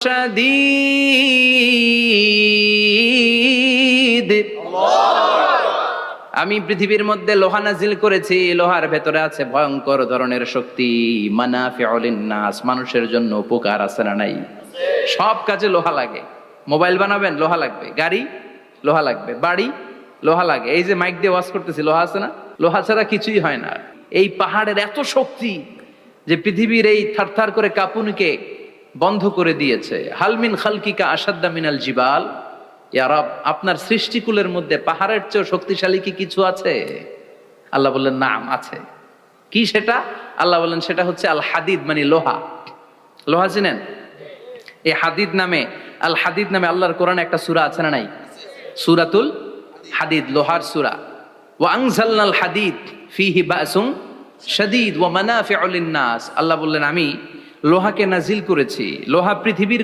শাদীদ। আমি পৃথিবীর মধ্যে লোহা নাজিল করেছি, লোহার ভেতরে আছে ভয়ঙ্কর ধরনের শক্তি। মানাফিউ লিন-নাস, মানুষের জন্য উপকার আছে না নাই? সব কাজে লোহা লাগে। মোবাইল বানাবেন, লোহা লাগবে। গাড়ি, লোহা লাগবে। বাড়ি, লোহা লাগে। এই যে মাইক দিয়ে ওয়াজ করতেছি, লোহা আছে না? লোহা ছাড়া কিছুই হয় না। এই পাহাড়ের এত শক্তি যে পৃথিবীর এই থারথার করে কাঁপুনিকে বন্ধ করে দিয়েছে। হালমিন খালকিকা আসাদ্দা মিনাল জিবাল। ইয়া রব, আপনার সৃষ্টিকুলের মধ্যে পাহাড়ের চেয়ে শক্তিশালী কি কিছু আছে? আল্লাহ বললেন নাম আছে। কি সেটা? আল্লাহ বললেন সেটা হচ্ছে আল হাদিদ, মানে লোহা। লোহা চিনেন? এই হাদিদ নামে, আল হাদিদ নামে আল্লাহর কোরআনে একটা সূরা আছে না নাই? সূরাতুল হাদিদ, লোহার সূরা। ওয়া আনজালনাল হাদিদ ফীহি বাসুন শাদীদ ওয়া মানাফিউ লিন-নাস। আল্লাহ বললেন আমি লোহাকে নাজিল করেছি। লোহা পৃথিবীর